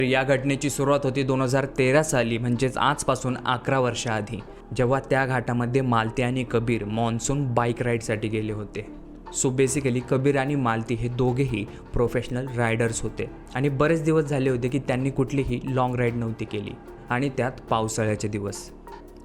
या घटनेची सुरुवात होती 2013 साली, म्हणजेच आजपासून 11 वर्षाआधी, जेव्हा त्या घाटामध्ये मालती आणि कबीर मॉन्सून बाईक राईडसाठी गेले होते. सो बेसिकली कबीर आणि मालती हे दोघेही प्रोफेशनल रायडर्स होते आणि बरेच दिवस झाले होते की त्यांनी कुठलीही लाँग राईड नव्हती केली, आणि त्यात पावसाळ्याचे दिवस.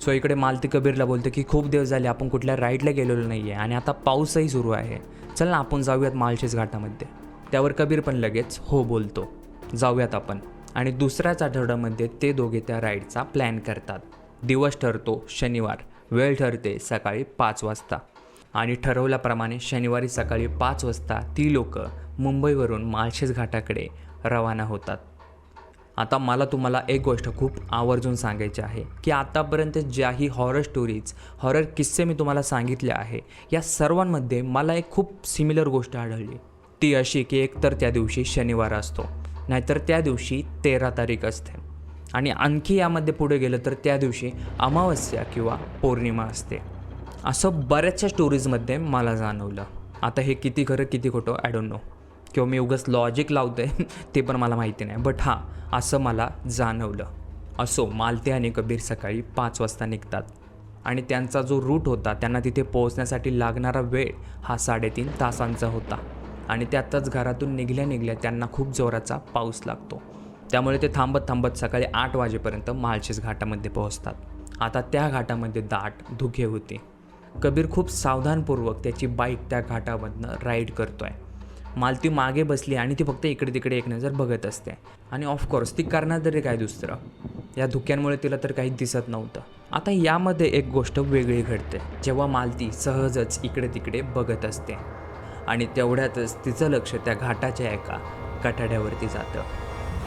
सो इकडे मालती कबीरला बोलते की खूप दिवस झाले आपण कुठल्या राईडला गेलेलो नाही आहे आणि आता पाऊसही सुरू आहे, चल ना आपण जाऊयात माळशेज घाटामध्ये. त्यावर कबीर पण लगेच हो बोलतो, जाऊयात आपण. आणि दुसऱ्याच आठवड्यामध्ये ते दोघे त्या राईडचा प्लॅन करतात. दिवस ठरतो शनिवार, वेळ ठरते सकाळी 5 वाजता, आणि ठरवल्याप्रमाणे शनिवारी सकाळी 5 वाजता ती लोकं मुंबईवरून माळशेज घाटाकडे रवाना होतात. आता मला तुम्हाला एक गोष्ट खूप आवर्जून सांगायची आहे की आतापर्यंत ज्याही हॉरर स्टोरीज, हॉरर किस्से मी तुम्हाला सांगितले आहे, या सर्वांमध्ये मला एक खूप सिमिलर गोष्ट आढळली. ती अशी की एकतर त्या दिवशी शनिवार असतो, नाहीतर त्या दिवशी 13 तारीख असते, आणि आणखी यामध्ये पुढे गेलं तर त्या दिवशी अमावस्या किंवा पौर्णिमा असते. असं बऱ्याचशा स्टोरीजमध्ये मला जाणवलं. आता हे किती खरं किती खोटं आय डोंट नो, किंवा मी उगाच लॉजिक लावतो आहे ते पण मला माहिती नाही, बट हां, असं मला जाणवलं. असो, मालती आणि कबीर सकाळी 5 वाजता निघतात, आणि त्यांचा जो रूट होता, त्यांना तिथे पोहोचण्यासाठी लागणारा वेळ हा 3.5 तासांचा होता. आणि त्यातच घरातून निघल्या त्यांना खूप जोराचा पाऊस लागतो. त्यामुळे ते थांबत सकाळी 8 वाजेपर्यंत माळशेज घाटामध्ये पोहोचतात. आता त्या घाटामध्ये दाट धुके होते. कबीर खूप सावधानपूर्वक त्याची बाईक त्या घाटामधनं राईड करतोय. मालती मागे बसली आणि ती फक्त इकडे तिकडे एक नजर बघत असते, आणि ऑफकोर्स ती करणार तरी काय दुसरं, या धुक्यांमुळे तिला तर काही दिसत नव्हतं. आता यामध्ये एक गोष्ट वेगळी घडते, जेव्हा मालती सहजच इकडे तिकडे बघत असते, आणि तेवढ्यातच तिचं लक्ष त्या घाटाच्या एका कठाड्यावरती जातं,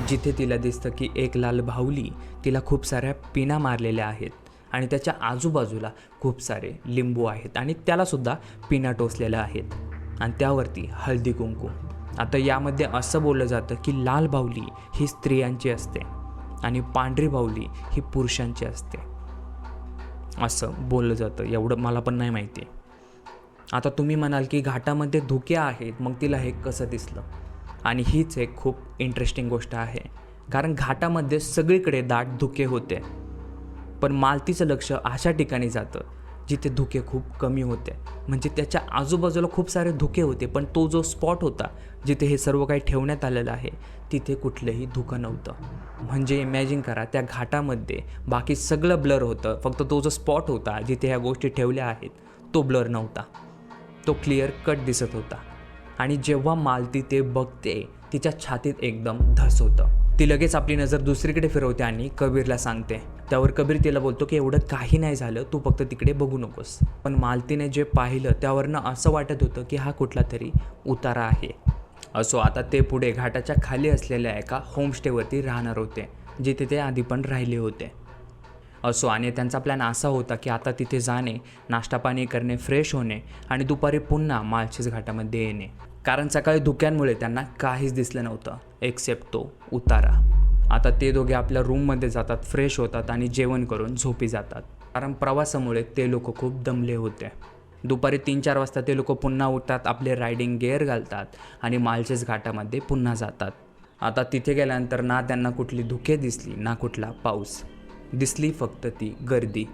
जिथे तिला दिसतं की एक लाल बाहुली तिला खूप साऱ्या पिना मारलेल्या आहेत, आणि त्याच्या आजूबाजूला खूप सारे लिंबू आहेत, आणि त्यालासुद्धा पिना टोचलेल्या आहेत, आणि त्यावरती हळदी कुंकू. आता यामध्ये असं बोललं जातं की लाल बाहुली ही स्त्रियांची असते आणि पांढरी बाहुली ही पुरुषांची असते, असं बोललं जातं. एवढं मला पण नाही माहिती. आता तुम्ही म्हणाल की घाटामध्ये धुके आहेत, मग तिला हे कसं दिसलं? आणि हीच एक खूप इंटरेस्टिंग गोष्ट आहे, कारण घाटामध्ये सगळीकडे दाट धुके होते, पण मालतीचं लक्ष अशा ठिकाणी जातं जिथे धुके खूप कमी होते. म्हणजे त्याच्या आजूबाजूला खूप सारे धुके होते, पण तो जो स्पॉट होता जिथे हे सर्व काही ठेवण्यात आलेलं आहे, तिथे कुठलंही धुकं नव्हतं. म्हणजे इमॅजिन करा, त्या घाटामध्ये बाकी सगळं ब्लर होतं, फक्त तो जो स्पॉट होता जिथे ह्या गोष्टी ठेवल्या आहेत, तो ब्लर नव्हता, तो क्लिअर कट दिसत होता. आणि जेव्हा मालती ते बघते, तिच्या छातीत एकदम धस होतं. ती लगेच आपली नजर दुसरीकडे फिरवते आणि कबीरला सांगते. त्यावर कबीर तिला बोलतो की एवढं काही नाही झालं, तू फक्त तिकडे बघू नकोस. पण मालतीने जे पाहिलं त्यावरनं असं वाटत होतं की हा कुठला तरी उतारा आहे. असो, आता ते पुढे घाटाच्या खाली असलेल्या एका होमस्टेवरती राहणार होते, जिथे ते आधी पण राहिले होते. असो, आणि त्यांचा प्लॅन असा होता की आता तिथे जाणे, नाश्ता पाणी करणे, फ्रेश होणे, आणि दुपारी पुन्हा माळशेज घाटामध्ये येणे, कारण सकाळी धुक्यांमुळे त्यांना काहीच दिसलं नव्हतं एक्सेप्ट तो उतारा. आता ते दोघे आपल्या रूममध्ये जातात, फ्रेश होतात आणि जेवण करून झोपी जातात, कारण प्रवासामुळे ते लोक खूप दमले होते. दुपारी 3-4 वाजता ते लोक पुन्हा उठतात, आपले रायडिंग गेअर घालतात आणि माळशेज घाटामध्ये पुन्हा जातात. आता तिथे गेल्यानंतर ना त्यांना कुठली धुके दिसली, ना कुठला पाऊस दिसली, फक्त ती गर्दी.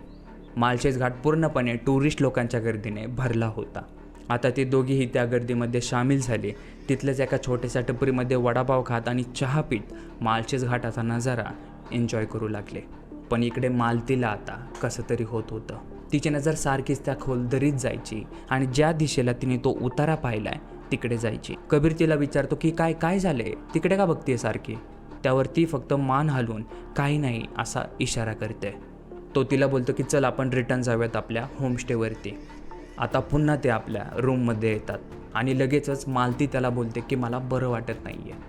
माळशेज घाट पूर्णपणे टुरिस्ट लोकांच्या गर्दीने भरला होता. आता ते दोघेही त्या गर्दीमध्ये सामील झाले. तिथल्याच एका छोट्याशा टपरीमध्ये वडापाव खात आणि चहा पीत माळशेज घाटाचा नजारा एन्जॉय करू लागले. पण इकडे मालतीला आता कसं तरी होत होतं. तिची नजर सारखीच त्या खोल दरीत जायची, आणि ज्या दिशेला तिने तो उतारा पाहिलाय तिकडे जायची. कबीर तिला विचारतो की काय काय झाले, तिकडे का बघतीये सारखी? त्यावर ती फक्त मान हलवून काही नाही असा इशारा करते. तो तिला बोलतो की चल आपण रिटर्न जाऊयात आपल्या होमस्टेवरती. आता पुन्हा ते आपल्या रूममध्ये येतात, आणि लगेचच मालती त्याला बोलते की मला बरं वाटत नाही आहे.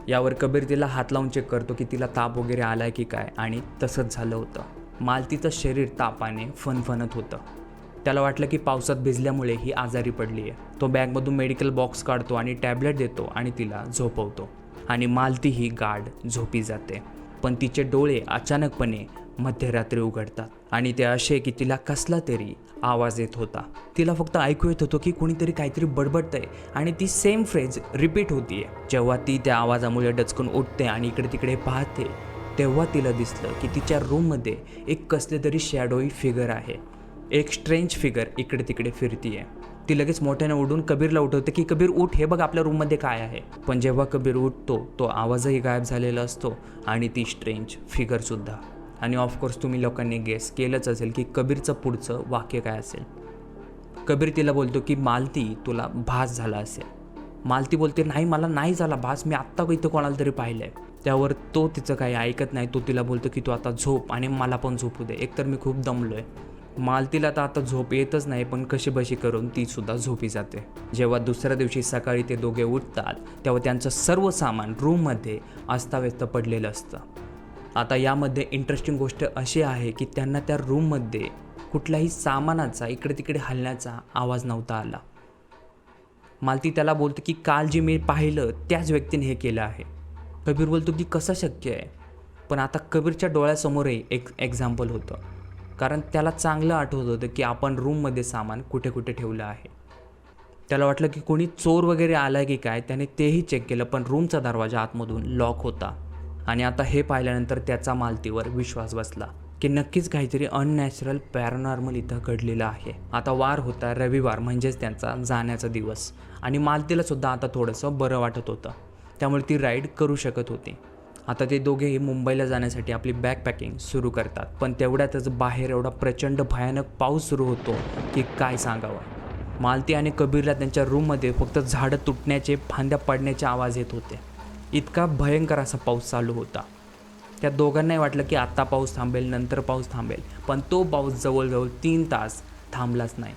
यावर कबीर तिला हात लावून चेक करतो की तिला ताप वगैरे आला आहे की काय, आणि तसंच झालं होतं. मालतीचं शरीर तापाने फणफणत होतं. त्याला वाटलं की पावसात भिजल्यामुळे ही आजारी पडली आहे. तो बॅगमधून मेडिकल बॉक्स काढतो आणि टॅबलेट देतो आणि तिला झोपवतो, आणि मालती ही गाढ झोपी जाते. पण तिचे डोळे अचानकपणे मध्यरात्री उघडतात आणि ते असे की तिला कसला तरी आवाज येत होता. तिला फक्त ऐकू येत होतं की कोणीतरी काहीतरी बडबडतंय आणि ती सेम फ्रेज रिपीट होतीये. जेव्हा ती त्या आवाजामुळे डचकून उठते आणि इकडे तिकडे पाहते तेव्हा तिला दिसलं की तिच्या रूममध्ये एक कसले तरी शॅडोई फिगर आहे. एक स्ट्रेंज फिगर इकडे तिकडे फिरतीये. ती लगेच मोठ्याने उडून कबीरला उठवते की कबीर उठ, हे बघ आपल्या रूममध्ये काय आहे. पण जेव्हा कबीर उठतो तो आवाजही गायब झालेला असतो आणि ती स्ट्रेंज फिगरसुद्धा. आणि ऑफकोर्स तुम्ही लोकांनी गेस केलंच असेल की कबीरचं पुढचं वाक्य काय असेल. कबीर तिला बोलतो की मालती तुला भास झाला असेल. मालती बोलते नाही मला नाही झाला भास, मी आत्ता इथं कोणाला तरी पाहिलं आहे. त्यावर तो तिचं काही ऐकत नाही. तो तिला बोलतो की तू आता झोप आणि मला पण झोपू दे, एकतर मी खूप दमलो आहे. मालतीला तर आता झोप येतच नाही पण कशीबशी करून ती सुद्धा झोपी जाते. जेव्हा दुसऱ्या दिवशी सकाळी ते दोघे उठतात तेव्हा त्यांचं सर्व सामान रूममध्ये अस्ताव्यस्त पडलेलं असतं. आता यामध्ये इंटरेस्टिंग गोष्ट अशी आहे की त्यांना त्या रूममध्ये कुठल्याही सामानाचा इकडे तिकडे हलण्याचा आवाज नव्हता आला. मालती त्याला बोलते की काल जे मी पाहिलं त्याच व्यक्तीने हे केलं आहे. कबीर बोलतो की कसं शक्य आहे. पण आता कबीरच्या डोळ्यासमोरही एक एक्झाम्पल होतं, कारण त्याला चांगलं आठवत होतं की आपण रूममध्ये सामान कुठे कुठे ठेवलं आहे. त्याला वाटलं की कोणी चोर वगैरे आला की काय. त्याने तेही चेक केलं पण रूमचा दरवाजा आतमधून लॉक होता. आणि आता हे पाहिल्यानंतर त्याचा मालतीवर विश्वास बसला की नक्कीच काहीतरी अननॅचरल पॅरानॉर्मल इथं घडलेलं आहे. आता वार होता रविवार, म्हणजेच त्यांचा जाण्याचा दिवस. आणि मालतीला सुद्धा आता थोडंसं बरं वाटत होतं, त्यामुळे ती राईड करू शकत होती. आता ते दोघेही मुंबईला जाण्यासाठी आपली बॅग पॅकिंग सुरू करतात. पण तेवढ्यातच बाहेर एवढा प्रचंड भयानक पाऊस सुरू होतो की काय सांगावं. मालती आणि कबीरला त्यांच्या रूममध्ये फक्त झाडं तुटण्याचे, फांद्या पडण्याचे आवाज येत होते. इतका भयंकर असा पाऊस चालू होता. त्या दोघांनाही वाटलं की आत्ता पाऊस थांबेल, नंतर पाऊस थांबेल. पण तो पाऊस जवळजवळ 3 तास थांबलाच नाही.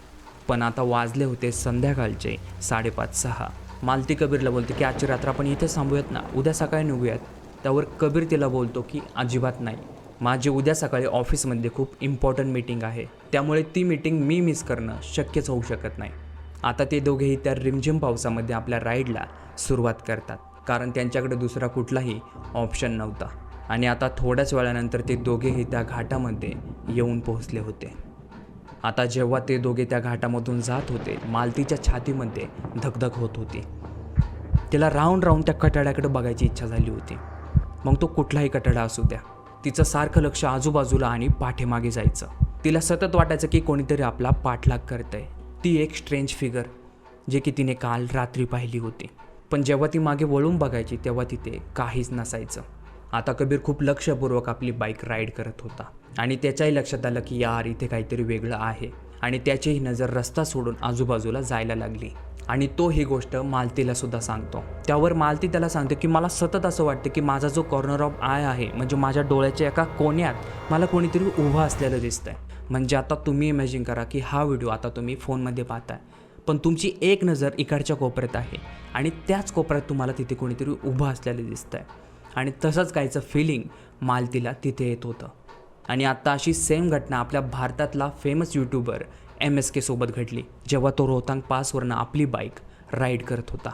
पण आता वाजले होते संध्याकाळचे 5:30-6. मालती कबीरला बोलते की आजची रात्र आपण इथेच थांबूयात ना, उद्या सकाळी निघूयात. त्यावर कबीर तिला बोलतो की अजिबात नाही, माझी उद्या सकाळी ऑफिसमध्ये खूप इम्पॉर्टंट मीटिंग आहे, त्यामुळे ती मीटिंग मी मिस करणं शक्यच होऊ शकत नाही. आता ते दोघेही त्या रिमझिम पावसामध्ये आपल्या राईडला सुरुवात करतात, कारण त्यांच्याकडे दुसरा कुठलाही ऑप्शन नव्हता. आणि आता थोड्याच वेळानंतर ते दोघेही त्या घाटामध्ये येऊन पोहोचले होते. आता जेव्हा ते दोघे त्या घाटामधून जात होते मालतीच्या छातीमध्ये धगधग होत होती. तिला राहून राहून त्या कटाड्याकडे बघायची इच्छा झाली होती. मग तो कुठलाही कटडा असू द्या. तिचं सारखं लक्ष आजूबाजूला आणि पाठीमागे जायचं. तिला सतत वाटायचं की कोणीतरी आपला पाठलाग करतंय. ती एक स्ट्रेंज फिगर जे की तिने काल रात्री पाहिली होती. पण जेव्हा ती मागे वळून बघायची तेव्हा तिथे काहीच नसायचं. आता कबीर खूप लक्षपूर्वक आपली बाईक राईड करत होता आणि त्याच्याही लक्षात आलं की यार इथे काहीतरी वेगळं आहे. आणि त्याचीही नजर रस्ता सोडून आजूबाजूला जायला लागली. आणि तो ही गोष्ट मालतीला सुद्धा सांगतो. त्यावर मालती त्याला सांगते की मला सतत असं वाटतं की माझा जो कॉर्नर ऑफ आय आहे, म्हणजे माझ्या डोळ्याच्या एका कोण्यात मला कोणीतरी उभं असलेलं दिसतंय. म्हणजे आता तुम्ही इमॅजिन करा की हा व्हिडिओ आता तुम्ही फोनमध्ये पाहताय, पण तुमची एक नजर इकडच्या कोपऱ्यात आहे आणि त्याच कोपऱ्यात तुम्हाला तिथे कोणीतरी उभं असलेलं दिसतंय. आणि तसंच काहीचं फिलिंग मालतीला तिथे येत होतं. आणि आत्ता अशी सेम घटना आपल्या भारतातला फेमस यूट्यूबर MSK सोबत घडली, जेव्हा तो रोहतांग पासवरनं आपली बाईक राईड करत होता.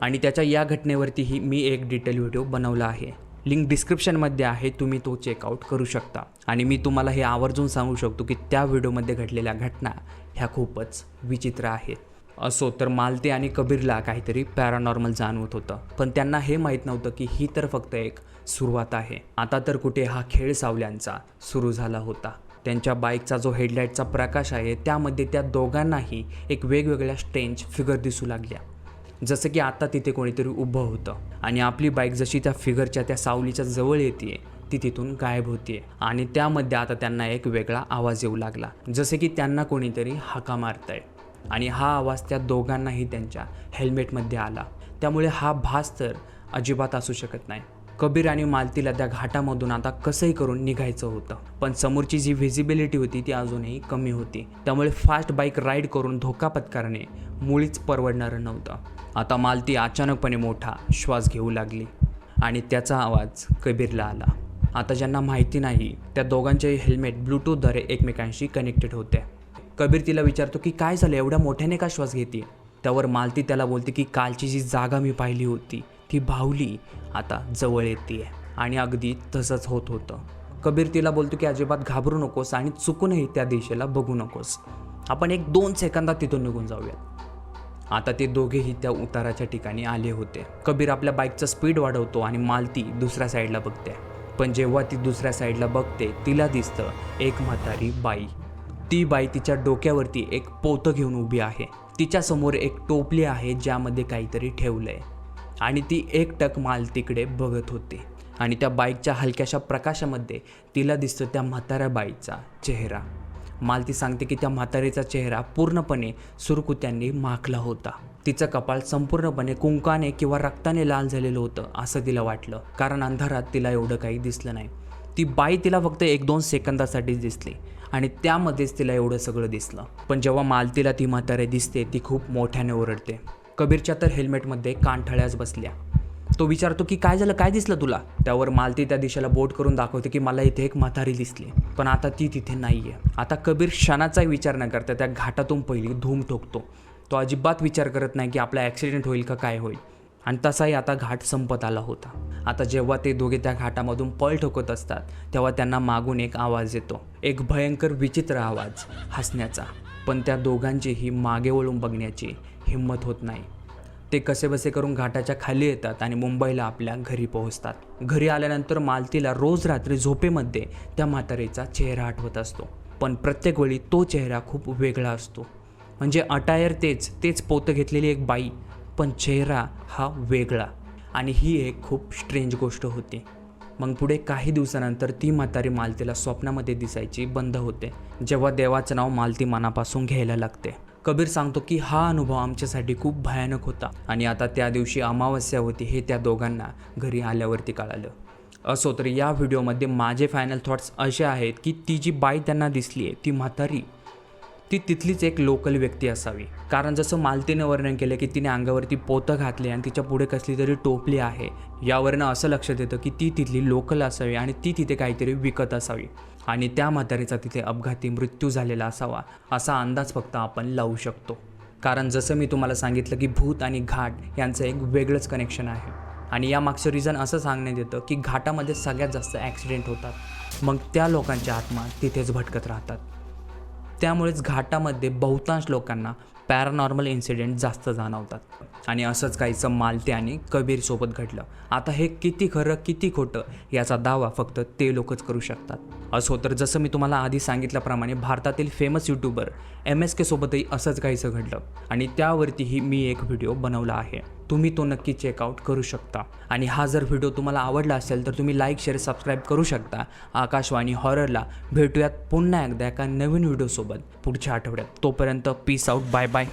आणि त्याच्या या घटनेवरतीही मी एक डिटेल व्हिडिओ बनवला आहे, लिंक डिस्क्रिप्शनमध्ये आहे, तुम्ही तो चेकआउट करू शकता. आणि मी तुम्हाला हे आवर्जून सांगू शकतो की त्या व्हिडिओमध्ये घडलेल्या घटना ह्या खूपच विचित्र आहेत. असो तर मालती आणि कबीरला काहीतरी पॅरानॉर्मल जाणवत होतं, पण त्यांना हे माहीत नव्हतं की ही तर फक्त एक सुरुवात आहे. आता तर कुठे हा खेळ सावल्यांचा सुरू झाला होता. त्यांच्या बाईकचा जो हेडलाईटचा प्रकाश आहे त्यामध्ये त्या दोघांनाही एक वेगवेगळ्या स्ट्रेंज फिगर दिसू लागल्या, जसं की आता तिथे कोणीतरी उभं होतं. आणि आपली बाईक जशी त्या फिगरच्या त्या सावलीच्या जवळ येते ती तिथून गायब होतीये. आणि त्यामध्ये आता त्यांना एक वेगळा आवाज येऊ लागला, जसे की त्यांना कोणीतरी हाका मारतंय. आणि हा आवाज त्या दोघांनाही त्यांच्या हेल्मेटमध्ये आला. त्यामुळे हा भास तर अजिबात असू शकत नाही. कबीर आणि मालतीला त्या घाटामधून आता कसंही करून निघायचं होतं, पण समोरची जी व्हिजिबिलिटी होती ती अजूनही कमी होती. त्यामुळे फास्ट बाईक राईड करून धोका पत्करणे मुळीच परवडणारं नव्हतं. आता मालती अचानकपणे मोठा श्वास घेऊ लागली आणि त्याचा आवाज कबीरला आला. आता ज्यांना माहिती नाही त्या दोघांचे हेल्मेट ब्लूटूथद्वारे एकमेकांशी कनेक्टेड होते. कबीर तिला विचारतो की काय झालं, एवढ्या मोठ्याने का श्वास घेते. त्यावर मालती त्याला बोलते की कालची जी जागा मी पाहिली होती ती बाहुली आता जवळ येते. आणि अगदी तसंच होत होतं. कबीर तिला बोलतो की अजिबात घाबरू नकोस आणि चुकूनही त्या दिशेला बघू नकोस, आपण 1-2 सेकंदात तिथून निघून जाऊयात. आता ते दोघेही त्या उताराच्या ठिकाणी आले होते. कबीर आपल्या बाईकचा स्पीड वाढवतो आणि मालती दुसऱ्या साईडला बघते. पण जेव्हा ती दुसऱ्या साईडला बघते तिला दिसतं एक म्हातारी बाई. ती बाई तिच्या डोक्यावरती एक पोतं घेऊन उभी आहे. तिच्यासमोर एक टोपली आहे ज्यामध्ये काहीतरी ठेवलंय आणि ती एकटक मालतीकडे बघत होती. आणि त्या बाईकच्या हलक्याशा प्रकाशामध्ये तिला दिसतं त्या म्हाताऱ्या बाईचा चेहरा. मालती सांगते की त्या म्हातारीचा चेहरा पूर्णपणे सुरकुत्यांनी माखला होता. तिचं कपाळ संपूर्णपणे कुंकाने किंवा रक्ताने लाल झालेलं होतं असं तिला वाटलं, कारण अंधारात तिला एवढं काही दिसलं नाही. ती बाई तिला फक्त 1-2 सेकंदासाठीच दिसली आणि त्यामध्येच तिला एवढं सगळं दिसलं. पण जेव्हा मालतीला ती म्हातारी दिसते ती खूप मोठ्याने ओरडते. कबीरच्या तर हेल्मेटमध्ये कानठळ्याच बसल्या. तो विचारतो की काय झालं, काय दिसलं तुला? त्यावर मालती त्या दिशेला बोट करून दाखवते की मला इथे एक म्हातारी दिसली, पण आता ती तिथे नाही आहे. आता कबीर क्षणाचाही विचार न करता त्या घाटातून पहिली धूम ठोकतो. तो अजिबात विचार करत नाही की आपला ॲक्सिडेंट होईल का काय होईल. आणि तसाही आता घाट संपत आला होता. आता जेव्हा ते दोघे त्या घाटामधून पळ ठोकत असतात तेव्हा त्यांना मागून एक आवाज येतो, एक भयंकर विचित्र आवाज, हसण्याचा. पण त्या दोघांचीही मागे वळून बघण्याची हिंमत होत नाही. ते कसेबसे करून घाटाच्या खाली येतात आणि मुंबईला आपल्या घरी पोहोचतात. घरी आल्यानंतर मालतीला रोज रात्री झोपेमध्ये त्या म्हातारीचा चेहरा आठवत असतो, पण प्रत्येक वेळी तो चेहरा खूप वेगळा असतो. म्हणजे अटायर तेच पोतं घेतलेली एक बाई, पण चेहरा हा वेगळा. आणि ही एक खूप स्ट्रेंज गोष्ट होती. मग पुढे काही दिवसानंतर ती म्हातारी मालतीला स्वप्नामध्ये दिसायची बंद होते, जेव्हा देवाचं नाव मालती मनापासून घ्यायला लागते. कबीर सांगतो की हा अनुभव आमच्यासाठी खूप भयानक होता आणि आता त्या दिवशी अमावस्या होती हे त्या दोघांना घरी आल्यावरती कळालं. असो तर या व्हिडिओमध्ये माझे फायनल थॉट्स असे आहेत की ती जी बाई त्यांना दिसली आहे ती म्हातारी ती तिथलीच एक लोकल व्यक्ती असावी. कारण जसं मालतीने वर्णन केलं की तिने अंगावरती पोतं घातले आणि तिच्या पुढे कसली तरी टोपली आहे, यावरनं असं लक्षात येतं की ती तिथली लोकल असावी आणि ती तिथे काहीतरी विकत असावी आणि त्या म्हातारीचा तिथे अपघाती मृत्यू झालेला असावा असा अंदाज फक्त आपण लावू शकतो. कारण जसं मी तुम्हाला सांगितलं की भूत आणि घाट यांचं एक वेगळंच कनेक्शन आहे आणि यामागचं रिझन असं सांगण्यात येतं की घाटामध्ये सगळ्यात जास्त ॲक्सिडेंट होतात, मग त्या लोकांच्या आत्मा तिथेच भटकत राहतात. त्यामुळेच घाटामध्ये बहुतांश लोकांना पॅरानॉर्मल इन्सिडेंट जास्त जाणवतात आणि असंच काहीचं मालती आणि कबीरसोबत घडलं. आता हे किती खरं किती खोटं याचा दावा फक्त ते लोकच करू शकतात. असो तर जसं मी तुम्हाला आधी सांगितल्याप्रमाणे भारतातील फेमस यूट्यूबर MSK सोबतही असंच काहीचं घडलं आणि त्यावरतीही मी एक व्हिडिओ बनवला आहे. तुम्ही तो नक्की चेकआउट करू शकता. आणि हा जर व्हिडिओ तुम्हाला आवडला असेल तर तुम्ही लाईक शेअर सबस्क्राईब करू शकता. आकाशवाणी हॉररला भेटूयात पुन्हा एकदा एका नवीन व्हिडिओसोबत पुढच्या आठवड्यात. तोपर्यंत पीस आउट, बाय बाय.